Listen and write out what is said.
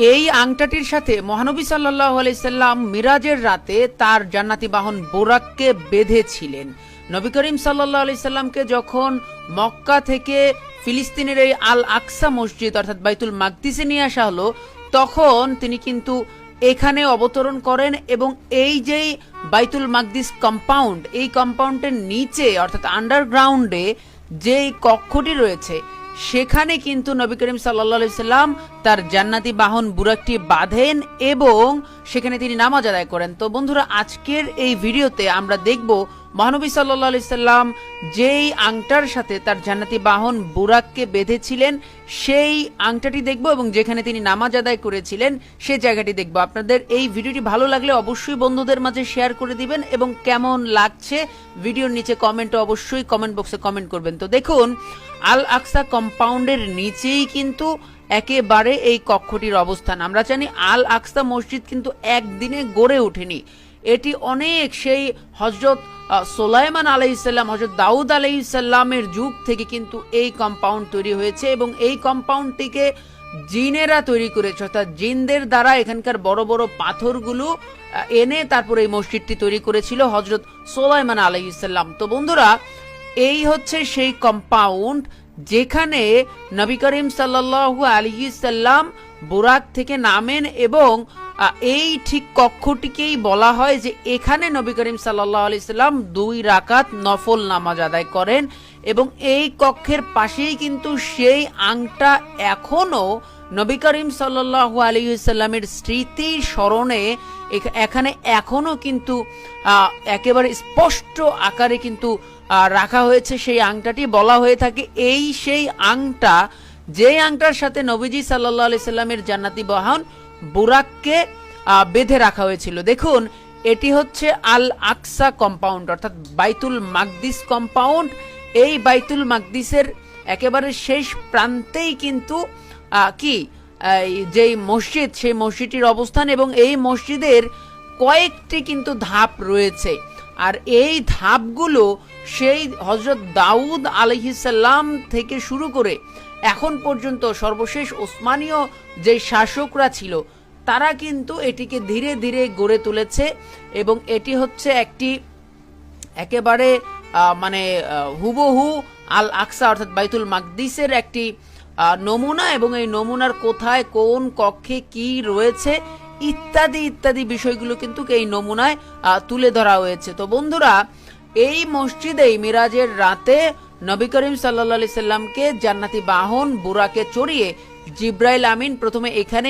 এই আংটাটির সাথে মহানবী সাল্লাল্লাহু আলাইহি সাল্লাম মিরাজের রাতে তার জান্নাতি বাহন বুরাককে বেঁধেছিলেন। নবী করিম সাল্লাল্লাহু আলাইহি সাল্লামকে যখন মক্কা থেকে ফিলিস্তিনের এই আল আকসা মসজিদ অর্থাৎ বাইতুল মাকদিসে নিয়ে আসা হলো, তখন তিনি কিন্তু এখানে অবতরণ করেন এবং এই যেই বাইতুল মাকদিস কম্পাউন্ড, এই কম্পাউন্ডের নিচে অর্থাৎ আন্ডারগ্রাউন্ডে যেই কক্ষটি রয়েছে সেখানে কিন্তু নবী করিম সাল্লাল্লাহু আলাইহি সাল্লাম তার জান্নাতি বাহন বুরাকটি বাঁধেন এবং সেখানে তিনি নামাজ আদায় করেন। তো বন্ধুরা, আজকের এই ভিডিওতে আমরা দেখব মহানবী সাল্লাল্লাহু আলাইহি সাল্লাম যেই আংটার সাথে তার জান্নাতি বাহন বুরাককে বেঁধেছিলেন সেই আংটাটি দেখব এবং যেখানে তিনি নামাজ আদায় করেছিলেন সেই জায়গাটি দেখব। আপনাদের এই ভিডিওটি ভালো লাগলে অবশ্যই বন্ধুদের মাঝে শেয়ার করে দিবেন এবং কেমন লাগছে ভিডিওর নিচে কমেন্টে অবশ্যই কমেন্ট বক্সে কমেন্ট করবেন। তো দেখুন, আল আকসা কম্পাউন্ডের নিচেই কিন্তু একেবারে এই কক্ষটির অবস্থান। আমরা জানি আল আকসা মসজিদ কিন্তু একদিনে গড়ে ওঠেনি, এটি অনেক সেই হযরত সুলাইমান আলাইহিসসালাম, হযরত দাউদ আলাইহিসসালামের যুগ থেকে কিন্তু এই কম্পাউন্ড তৈরি হয়েছে এবং এই কম্পাউন্ডটিকে জিনেরা তৈরি করেছে, অর্থাৎ জিনদের দ্বারা এখানকার বড় বড় পাথরগুলো এনে তারপর এই মসজিদটি তৈরি করেছিল হযরত সুলাইমান আলাইহিসসালাম। তো বন্ধুরা, এই হচ্ছে সেই কম্পাউন্ড যেখানে নবী করিম সাল্লাল্লাহু আলাইহি সাল্লাম বুরাক থেকে নামেন এবং এই ঠিক কক্ষটিকেই বলা হয় যে এখানে নবী করিম সাল্লাল্লাহু আলাইহি সাল্লাম 2 রাকাত নফল নামাজ আদায় করেন এবং এই কক্ষের পাশেই কিন্তু সেই আংটা এখনো নবী করিম সাল্লাল্লাহু আলাইহি সাল্লামের স্মৃতি স্মরণে এখানে এখনো কিন্তু একেবারে স্পষ্ট আকারে কিন্তু রাখা হয়েছে। সেই আংটাটি বলা হয়ে থাকে এই সেই আংটা যে আংটার সাথে নবীজি সাল্লাল্লাহু আলাইহি সাল্লামের জান্নাতি বাহন বুরাককে বেঁধে রাখা হয়েছিল। দেখুন, এটি হচ্ছে আল আকসা কম্পাউন্ড অর্থাৎ বাইতুল মাকদিস কম্পাউন্ড। এই বাইতুল মাকদিসের একেবারে শেষ প্রান্তেই কিন্তু যেই মসজিদ, সেই মসজিদটির অবস্থান এবং এই মসজিদের কয়েকটি কিন্তু ধাপ রয়েছে। আর এই ধাপগুলো সেই হযরত দাউদ আলাইহিস সালাম থেকে শুরু করে এখন পর্যন্ত সর্বশেষ ওসমানীয় যে শাসকরা ছিল তারা কিন্তু এটিকে ধীরে ধীরে গড়ে তুলেছে এবং এটি হচ্ছে একটি একেবারে হুবহু আল আকসা অর্থাৎ বাইতুল মাকদিসের একটি নমুনা এবং এই নমুনার কোথায় কোন কক্ষে কি রয়েছে ইত্যাদি ইত্যাদি বিষয়গুলো কিন্তু এই নমুনায় তুলে ধরা হয়েছে। তো বন্ধুরা, এই মসজিদেই মিরাজের রাতে নবী করিম সাল্লাল্লাহু আলাইহি সাল্লামকে জান্নাতি বাহন বুরাকে চড়িয়ে জিব্রাইল আমিন প্রথমে এখানে